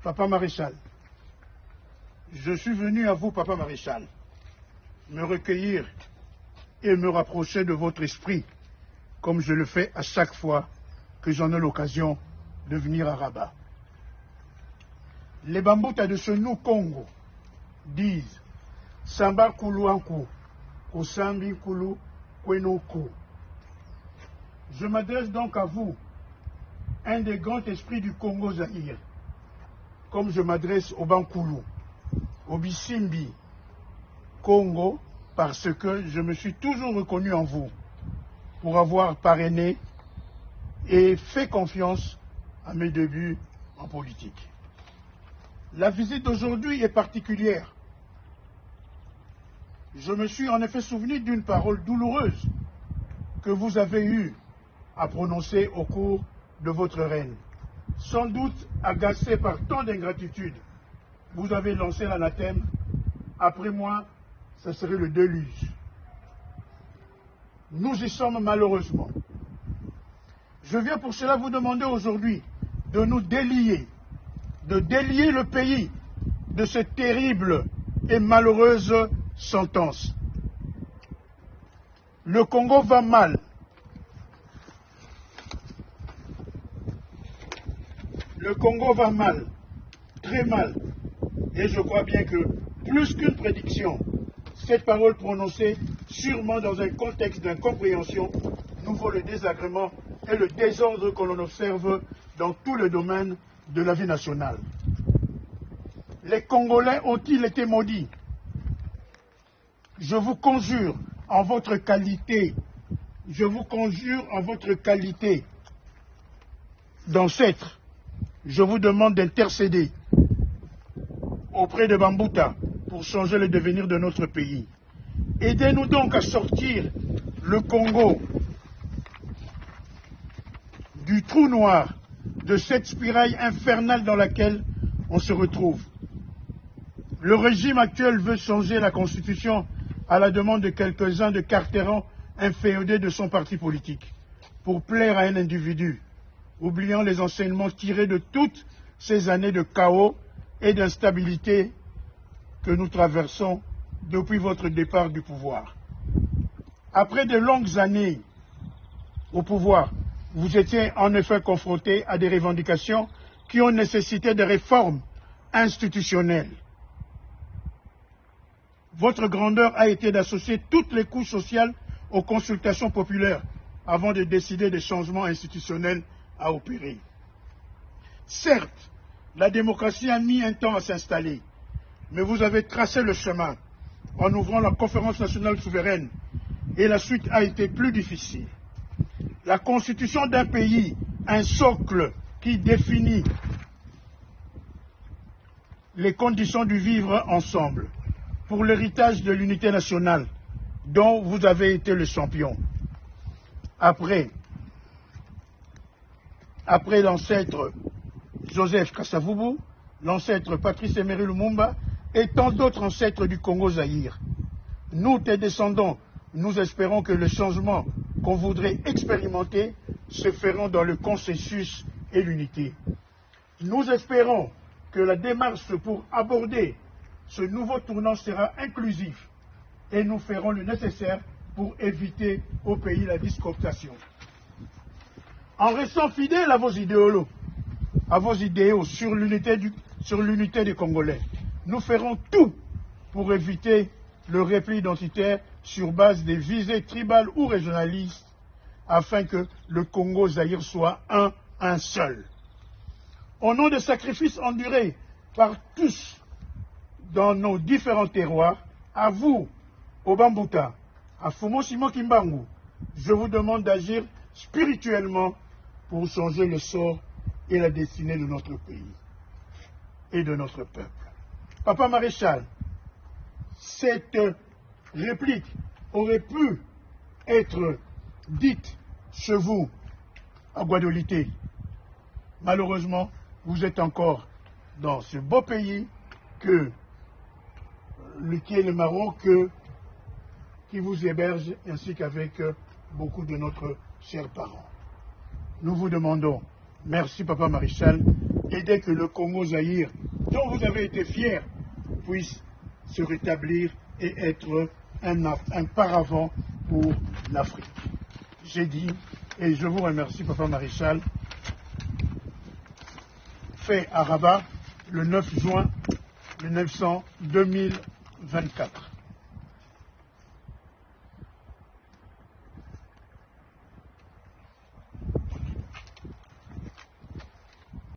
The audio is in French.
Papa Maréchal, je suis venu à vous, Papa Maréchal, me recueillir et me rapprocher de votre esprit, comme je le fais à chaque fois que j'en ai l'occasion de venir à Rabat. Les Bambouta de ce nous Congo disent Samba Kulu Anku, Kosambi Kulu Kwenoko. Je m'adresse donc à vous, un des grands esprits du Congo Zaïre, comme je m'adresse au Bankulu, au Bisimbi, Congo, parce que je me suis toujours reconnu en vous pour avoir parrainé et fait confiance à mes débuts en politique. La visite d'aujourd'hui est particulière. Je me suis en effet souvenu d'une parole douloureuse que vous avez eue à prononcer au cours de votre règne. Sans doute agacé par tant d'ingratitude, vous avez lancé l'anathème « Après moi, ce serait le déluge ». Nous y sommes malheureusement. Je viens pour cela vous demander aujourd'hui de nous délier, de délier le pays de cette terrible et malheureuse sentence. Le Congo va mal. Le Congo va mal, très mal. Et je crois bien que, plus qu'une prédiction, cette parole prononcée, sûrement dans un contexte d'incompréhension, nous vaut le désagrément et le désordre que l'on observe dans tous les domaines de la vie nationale. Les Congolais ont-ils été maudits? Je vous conjure en votre qualité, d'ancêtre, je vous demande d'intercéder auprès de Bambouta pour changer le devenir de notre pays. Aidez-nous donc à sortir le Congo du trou noir, de cette spirale infernale dans laquelle on se retrouve. Le régime actuel veut changer la constitution à la demande de quelques-uns de cartérans inféodés de son parti politique pour plaire à un individu, oubliant les enseignements tirés de toutes ces années de chaos et d'instabilité que nous traversons depuis votre départ du pouvoir. Après de longues années au pouvoir, vous étiez en effet confronté à des revendications qui ont nécessité des réformes institutionnelles. Votre grandeur a été d'associer toutes les couches sociales aux consultations populaires avant de décider des changements institutionnels à opérer. Certes, la démocratie a mis un temps à s'installer, mais vous avez tracé le chemin en ouvrant la conférence nationale souveraine et la suite a été plus difficile. La constitution d'un pays, un socle qui définit les conditions du vivre ensemble pour l'héritage de l'unité nationale dont vous avez été le champion. Après l'ancêtre Joseph Kasavubu, l'ancêtre Patrice Emery Lumumba et tant d'autres ancêtres du Congo Zaïre. Nous, tes descendants, nous espérons que les changements qu'on voudrait expérimenter se feront dans le consensus et l'unité. Nous espérons que la démarche pour aborder ce nouveau tournant sera inclusif et nous ferons le nécessaire pour éviter au pays la discooptation. En restant fidèles à vos idéaux sur l'unité des Congolais, nous ferons tout pour éviter le repli identitaire sur base des visées tribales ou régionalistes afin que le Congo Zaïre soit un seul. Au nom des sacrifices endurés par tous dans nos différents terroirs, à vous, au Bambouta, à Fumo Simon Kimbangu, je vous demande d'agir spirituellement pour changer le sort et la destinée de notre pays et de notre peuple. Papa Maréchal, cette réplique aurait pu être dite chez vous à Guadeloupe. Malheureusement, vous êtes encore dans ce beau pays qui est le Maroc, qui vous héberge, ainsi qu'avec beaucoup de notre chers parents. Nous vous demandons, merci Papa Maréchal, aider que le Congo-Zaïre, dont vous avez été fiers, puisse se rétablir et être un paravent pour l'Afrique. J'ai dit, et je vous remercie, Papa Maréchal, fait à Rabat le 9 juin 2024.